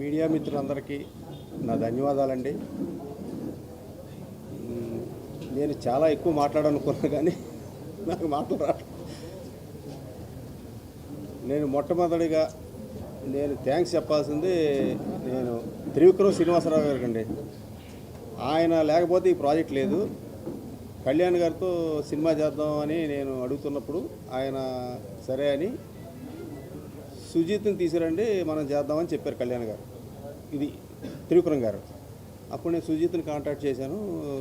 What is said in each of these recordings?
Media మిత్రులందరికీ నా ధన్యవాదాలండి. నేను చాలా ఎక్కువ మాట్లాడాలనుకున్నా కానీ నాకు మాటలు రావట్లేదు. నేను మొట్టమొదటిగా థ్యాంక్స్ చెప్పాల్సింది నేను త్రివిక్రమ్ శ్రీనివాసరావు గారికి అండి. ఆయన లేకపోతే ఈ ప్రాజెక్ట్ లేదు. కళ్యాణ్ గారితో సినిమా చేద్దామని నేను అడుగుతున్నప్పుడు ఆయన సరే అని సుజీత్ని తీసుకురండి మనం చేద్దామని చెప్పారు కళ్యాణ్ గారు. ఇది త్రివిక్రమ్ గారు. అప్పుడు నేను సుజీత్ని కాంటాక్ట్ చేశాను,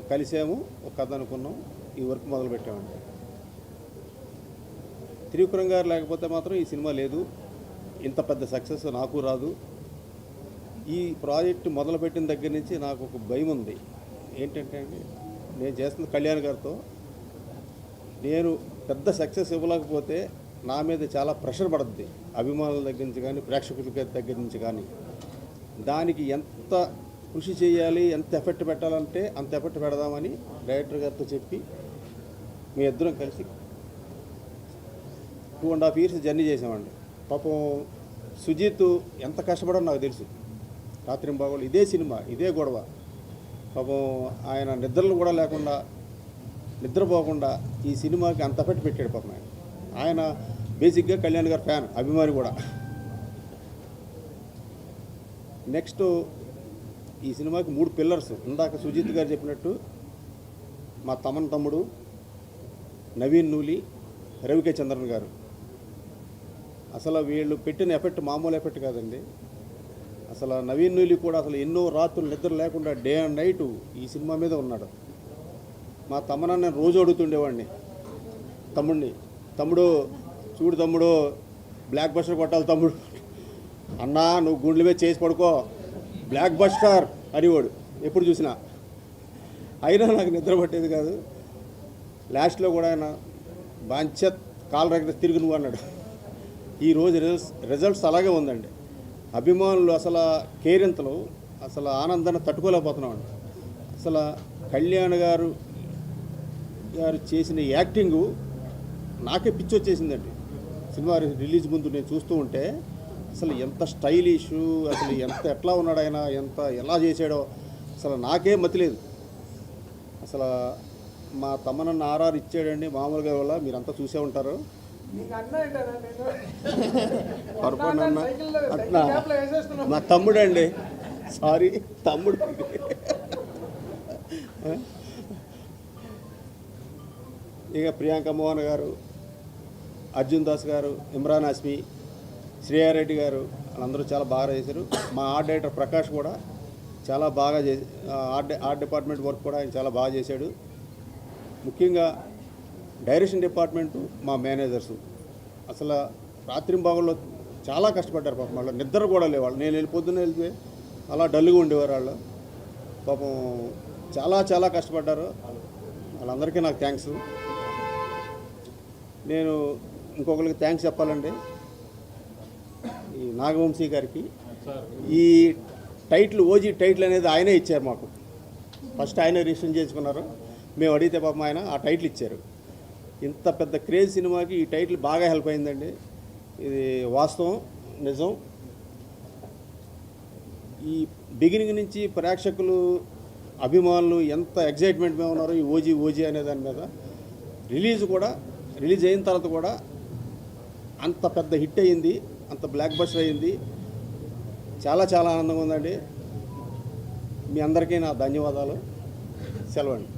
కలిసాము, ఒక కథ అనుకున్నాం, ఈ వర్క్ మొదలుపెట్టామండి. త్రివిక్రమ్ గారు లేకపోతే మాత్రం ఈ సినిమా లేదు, ఇంత పెద్ద సక్సెస్ నాకు రాదు. ఈ ప్రాజెక్ట్ మొదలుపెట్టిన దగ్గర నుంచి నాకు ఒక భయం ఉంది. ఏంటంటే అండి, నేను చేస్తున్న కళ్యాణ్ గారితో నేను పెద్ద సక్సెస్ ఇవ్వలేకపోతే నా మీద చాలా ప్రెషర్ పడుతుంది, అభిమానుల దగ్గర నుంచి కానీ ప్రేక్షకుల దగ్గర నుంచి కానీ. దానికి ఎంత కృషి చేయాలి, ఎంత ఎఫెక్ట్ పెట్టాలంటే అంత ఎఫెక్ట్ పెడదామని డైరెక్టర్ గారితో చెప్పి మీ ఇద్దరం కలిసి 2.5 years జర్నీ చేసామండి. పాపం సుజీత్ ఎంత కష్టపడో నాకు తెలుసు. రాత్రింబాగోళ్ళు ఇదే సినిమా, ఇదే గొడవ. పాపం ఆయన నిద్రలు కూడా లేకుండా, నిద్రపోకుండా ఈ సినిమాకి అంత ఎఫెక్ట్ పెట్టాడు. పాపం ఆయన బేసిక్గా కళ్యాణ్ గారి ఫ్యాన్, అభిమాని కూడా. నెక్స్ట్ ఈ సినిమాకి 3 పిల్లర్స్. ఇందాక సుజిత్ గారు చెప్పినట్టు మా తమ్ముడు నవీన్ నూలి, రవికే చంద్రన్ గారు. అసలు వీళ్ళు పెట్టిన ఎఫెక్ట్ మామూలు ఎఫెక్ట్ కాదండి. అసలు నవీన్ నూలి కూడా అసలు ఎన్నో రాత్రులు నిద్ర లేకుండా డే అండ్ నైట్ ఈ సినిమా మీద ఉన్నాడు. మా తమ్ముడు నేను రోజు అడుగుతుండేవాడిని, తమ్ముడు చూడు తమ్ముడు, బ్లాక్ బస్టర్ కొట్టాలి తమ్ముడు, అన్నా నువ్వు గుండెల మీద చేసి పడుకో, బ్లాక్ బస్టర్ అనేవాడు ఎప్పుడు చూసినా. అయినా నాకు నిద్ర పట్టేది కాదు. లాస్ట్లో కూడా ఆయన బాంచత్ కాలు రగిన తిరిగి నువ్వు అన్నాడు. ఈరోజు రిజల్ట్స్ అలాగే ఉందండి. అభిమానులు అసలు కేరింతలు, అసలు ఆనందాన్ని తట్టుకోలేకపోతున్నామండి. అసలు కళ్యాణ్ గారు చేసిన యాక్టింగు నాకే పిచ్చి వచ్చేసిందండి. సినిమా రిలీజ్ ముందు నేను చూస్తూ ఉంటే అసలు ఎంత స్టైలిషు, అసలు ఎట్లా ఉన్నాడు ఆయన, ఎలా చేశాడో అసలు నాకే మతిలేదు. అసలు మా తమ్మనన్న ఆర్ఆర్ ఇచ్చాడండి మామూలుగా. వల్ల మీరంతా చూసే ఉంటారు. అట్లా మా తమ్ముడు అండి, సారీ తమ్ముడు. ఇక ప్రియాంక మోహన్ గారు, అర్జున్ దాస్ గారు, ఇమ్రాన్ హాష్మి, శ్రేయారెడ్డి గారు వాళ్ళందరూ చాలా బాగా చేశారు. మా ఆర్ట్ డైరెక్టర్ ప్రకాష్ కూడా చాలా బాగా ఆర్ట్ డిపార్ట్మెంట్ వర్క్ కూడా ఆయన చాలా బాగా చేశాడు. ముఖ్యంగా డైరెక్షన్ డిపార్ట్మెంటు, మా మేనేజర్సు అసలు రాత్రింబాగుల్లో చాలా కష్టపడ్డారు. పాపం వాళ్ళు నిద్ర కూడా లేవాళ్ళు. నేను పొద్దున్న వెళ్తే అలా డల్గా ఉండేవారు వాళ్ళు. పాపం చాలా కష్టపడ్డారు. వాళ్ళందరికీ నాకు థ్యాంక్స్. నేను ఇంకొకరికి థ్యాంక్స్ చెప్పాలండి, ఈ నాగవంశీ గారికి. ఈ టైటిల్, ఓజీ టైటిల్ అనేది ఆయనే ఇచ్చారు మాకు. ఫస్ట్ ఆయనే రిజిస్టర్ చేసుకున్నారు. మేము అడిగితే పాపం ఆయన ఆ టైటిల్ ఇచ్చారు. ఇంత పెద్ద క్రేజ్ సినిమాకి ఈ టైటిల్ బాగా హెల్ప్ అయిందండి. ఇది వాస్తవం, నిజం. ఈ బిగినింగ్ నుంచి ప్రేక్షకులు, అభిమానులు ఎంత ఎగ్జైట్మెంట్ మీద ఉన్నారు ఈ ఓజీ అనే దాని మీద. రిలీజ్ అయిన తర్వాత కూడా అంత పెద్ద హిట్ అయ్యింది, అంత బ్లాక్ బస్టర్ అయ్యింది. చాలా ఆనందంగా ఉందండి. మీ అందరికీ నా ధన్యవాదాలు. సెలవండి.